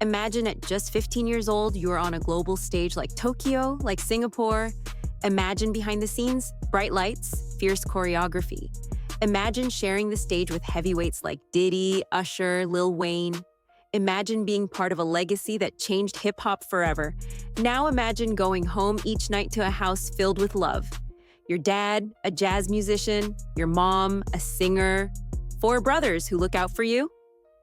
Imagine at just 15 years old, you're on a global stage like Tokyo, like Singapore. Imagine behind the scenes, bright lights, fierce choreography. Imagine sharing the stage with heavyweights like Diddy, Usher, Lil Wayne. Imagine being part of a legacy that changed hip-hop forever. Now imagine going home each night to a house filled with love. Your dad, a jazz musician, your mom, a singer, 4 brothers who look out for you,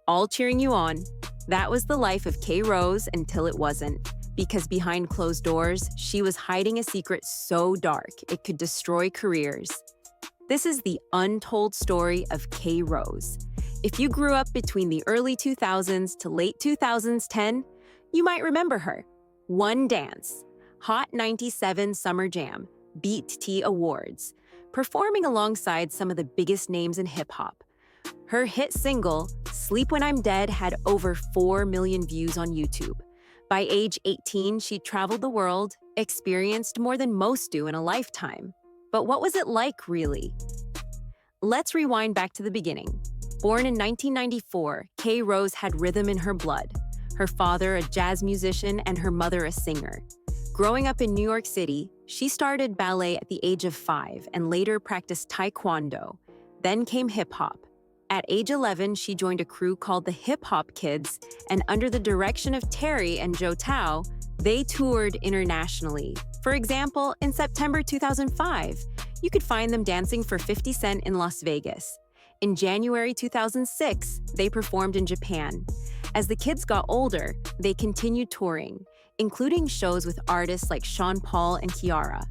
all cheering you on. That was the life of K-Rose until it wasn't. Because behind closed doors, she was hiding a secret so dark it could destroy careers. This is the untold story of K-Rose. If you grew up between the early 2000s to late 2010, you might remember her. One Dance, Hot 97 Summer Jam, BET Awards, performing alongside some of the biggest names in hip-hop. Her hit single, Sleep When I'm Dead, had over 4 million views on YouTube. By age 18, she traveled the world, experienced more than most do in a lifetime. But what was it like, really? Let's rewind back to the beginning. Born in 1994, K-Rose had rhythm in her blood. Her father, a jazz musician, and her mother, a singer. Growing up in New York City, she started ballet at the age of 5 and later practiced taekwondo. Then came hip-hop. At age 11, she joined a crew called the Hip Hop Kids, and under the direction of Terry and Joe Tao, they toured internationally. For example, in September 2005, you could find them dancing for 50 Cent in Las Vegas. In January 2006, they performed in Japan. As the kids got older, they continued touring, including shows with artists like Sean Paul and Kiara.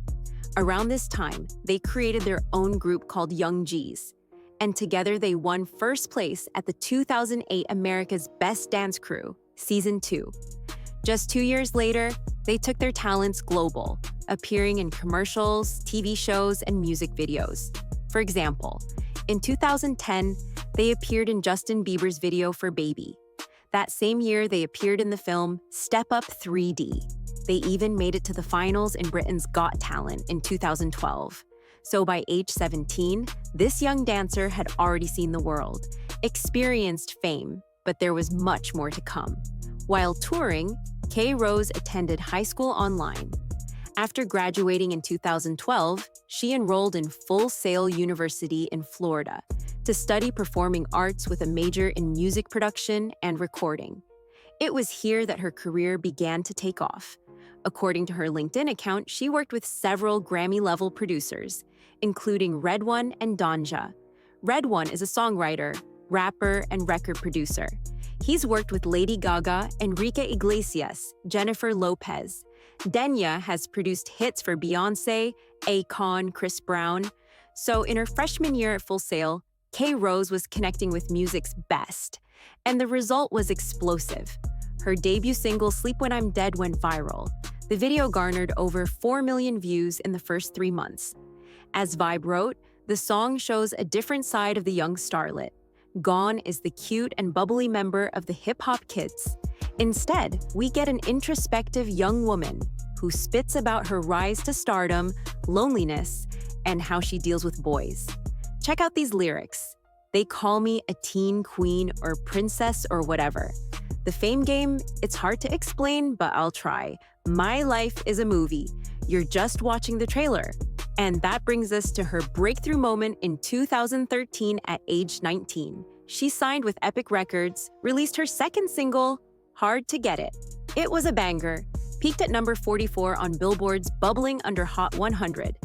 Around this time, they created their own group called Young G's, and together they won first place at the 2008 America's Best Dance Crew, Season 2. Just 2 years later, they took their talents global, appearing in commercials, TV shows, and music videos. For example, in 2010, they appeared in Justin Bieber's video for Baby. That same year, they appeared in the film Step Up 3D. They even made it to the finals in Britain's Got Talent in 2012. So by age 17, this young dancer had already seen the world, experienced fame, but there was much more to come. While touring, K-Rose attended high school online. After graduating in 2012, she enrolled in Full Sail University in Florida to study performing arts with a major in music production and recording. It was here that her career began to take off. According to her LinkedIn account, she worked with several Grammy-level producers, including Red One and Danja. Red One is a songwriter, rapper, and record producer. He's worked with Lady Gaga, Enrique Iglesias, Jennifer Lopez. Denya has produced hits for Beyoncé, Akon, Chris Brown. So in her freshman year at Full Sail, K-Rose was connecting with music's best. And the result was explosive. Her debut single, Sleep When I'm Dead, went viral. The video garnered over 4 million views in the first 3 months. As Vibe wrote, the song shows a different side of the young starlet. Gone is the cute and bubbly member of the Hip Hop Kids. Instead, we get an introspective young woman who spits about her rise to stardom, loneliness, and how she deals with boys. Check out these lyrics. They call me a teen queen or princess or whatever. The fame game, it's hard to explain, but I'll try. My life is a movie. You're just watching the trailer. And that brings us to her breakthrough moment in 2013 at age 19. She signed with Epic Records, released her second single, Hard to Get It. It was a banger, peaked at number 44 on Billboard's Bubbling Under Hot 100.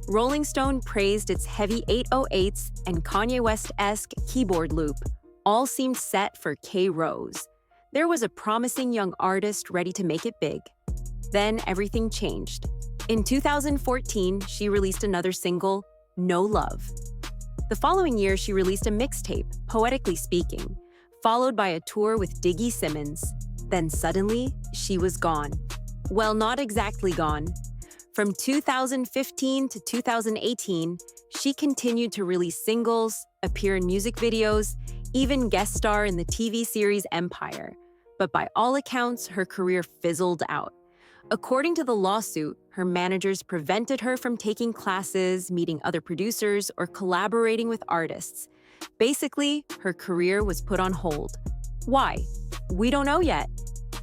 Rolling Stone praised its heavy 808s and Kanye West-esque keyboard loop. All seemed set for K-Rose. There was a promising young artist ready to make it big. Then everything changed. In 2014, she released another single, No Love. The following year, she released a mixtape, Poetically Speaking, followed by a tour with Diggy Simmons. Then suddenly, she was gone. Well, not exactly gone. From 2015 to 2018, she continued to release singles, appear in music videos, even guest star in the TV series Empire. But by all accounts, her career fizzled out. According to the lawsuit, her managers prevented her from taking classes, meeting other producers, or collaborating with artists. Basically, her career was put on hold. Why? We don't know yet.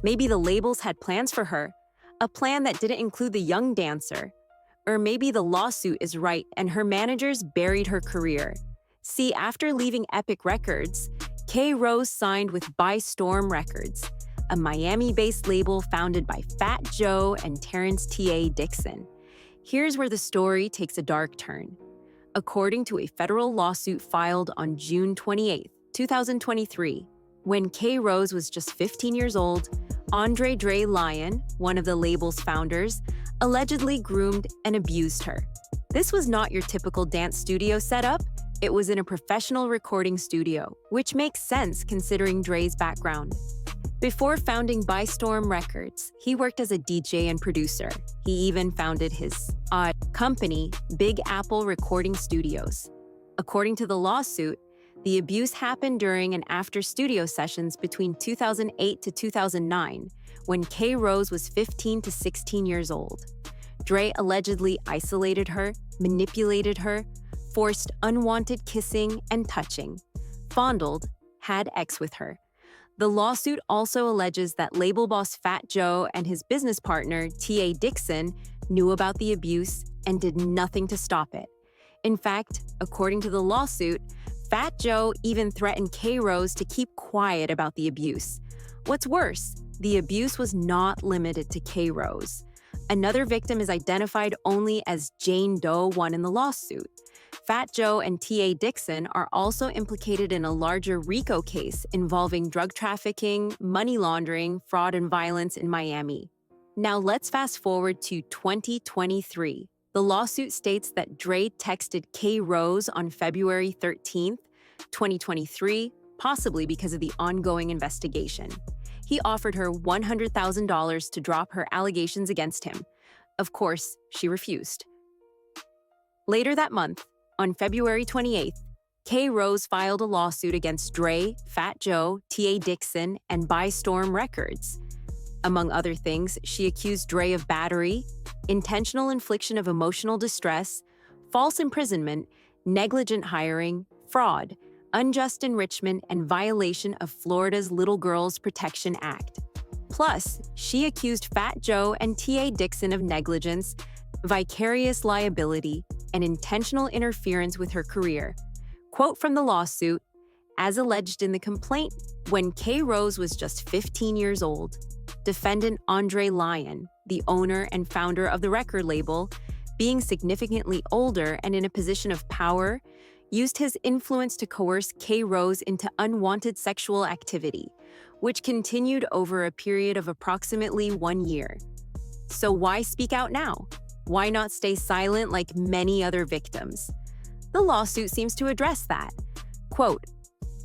Maybe the labels had plans for her, a plan that didn't include the young dancer. Or maybe the lawsuit is right and her managers buried her career. See, after leaving Epic Records, K-Rose signed with Bystorm Records, a Miami-based label founded by Fat Joe and Terrence TA Dixon. Here's where the story takes a dark turn. According to a federal lawsuit filed on June 28, 2023, when K-Rose was just 15 years old, Andre Dre Lion, one of the label's founders, allegedly groomed and abused her. This was not your typical dance studio setup. It was in a professional recording studio, which makes sense considering Dre's background. Before founding Bystorm Records, he worked as a DJ and producer. He even founded his company, Big Apple Recording Studios. According to the lawsuit, the abuse happened during and after studio sessions between 2008 to 2009, when K-Rose was 15 to 16 years old. Dre allegedly isolated her, manipulated her, forced unwanted kissing and touching, fondled, had sex with her. The lawsuit also alleges that label boss Fat Joe and his business partner, TA Dixon, knew about the abuse and did nothing to stop it. In fact, according to the lawsuit, Fat Joe even threatened K-Rose to keep quiet about the abuse. What's worse, the abuse was not limited to K-Rose. Another victim is identified only as Jane Doe 1 in the lawsuit. Fat Joe and TA Dixon are also implicated in a larger Rico case involving drug trafficking, money laundering, fraud, and violence in Miami. Now let's fast forward to 2023. The lawsuit states that Dre texted K-Rose on February 13, 2023, possibly because of the ongoing investigation. He offered her $100,000 to drop her allegations against him. Of course, she refused. Later that month, on February 28th, K-Rose filed a lawsuit against Dre, Fat Joe, TA Dixon, and Bystorm Records. Among other things, she accused Dre of battery, intentional infliction of emotional distress, false imprisonment, negligent hiring, fraud, unjust enrichment, and violation of Florida's Little Girls Protection Act. Plus, she accused Fat Joe and TA Dixon of negligence, vicarious liability, and intentional interference with her career. Quote from the lawsuit, as alleged in the complaint, when K-Rose was just 15 years old, defendant Andre Lion, the owner and founder of the record label, being significantly older and in a position of power, used his influence to coerce K-Rose into unwanted sexual activity, which continued over a period of approximately 1 year. So why speak out now? Why not stay silent like many other victims? The lawsuit seems to address that. Quote,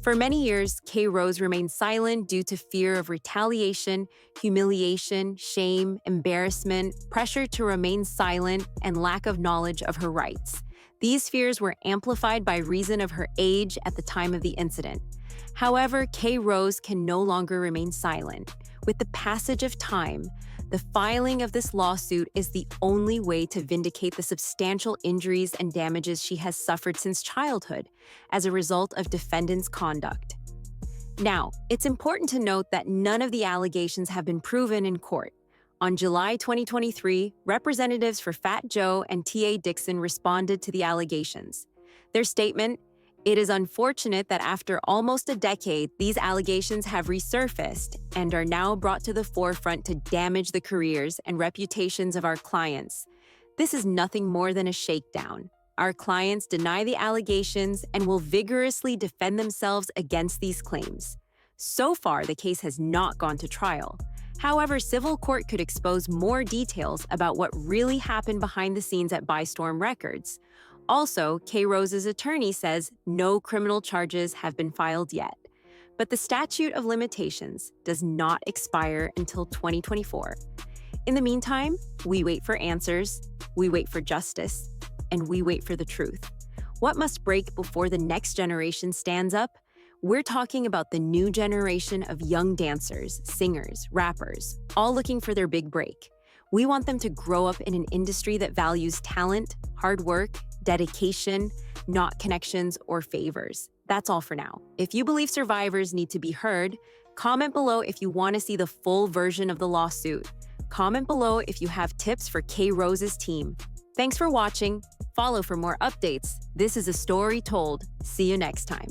for many years, K-Rose remained silent due to fear of retaliation, humiliation, shame, embarrassment, pressure to remain silent, and lack of knowledge of her rights. These fears were amplified by reason of her age at the time of the incident. However, K-Rose can no longer remain silent. With the passage of time, the filing of this lawsuit is the only way to vindicate the substantial injuries and damages she has suffered since childhood as a result of defendant's conduct. Now, it's important to note that none of the allegations have been proven in court. On July 2023, representatives for Fat Joe and TA Dixon responded to the allegations. Their statement, "It is unfortunate that after almost a decade, these allegations have resurfaced and are now brought to the forefront to damage the careers and reputations of our clients. This is nothing more than a shakedown. Our clients deny the allegations and will vigorously defend themselves against these claims." So far, the case has not gone to trial. However, civil court could expose more details about what really happened behind the scenes at Bystorm Records. Also, K-Rose's attorney says no criminal charges have been filed yet. But the statute of limitations does not expire until 2024. In the meantime, we wait for answers, we wait for justice, and we wait for the truth. What must break before the next generation stands up? We're talking about the new generation of young dancers, singers, rappers, all looking for their big break. We want them to grow up in an industry that values talent, hard work, dedication, not connections or favors. That's all for now. If you believe survivors need to be heard, Comment below if you want to see the full version of the lawsuit. Comment below if you have tips for K-Rose's team. Thanks for watching. Follow for more updates. This is a story told. See you next time.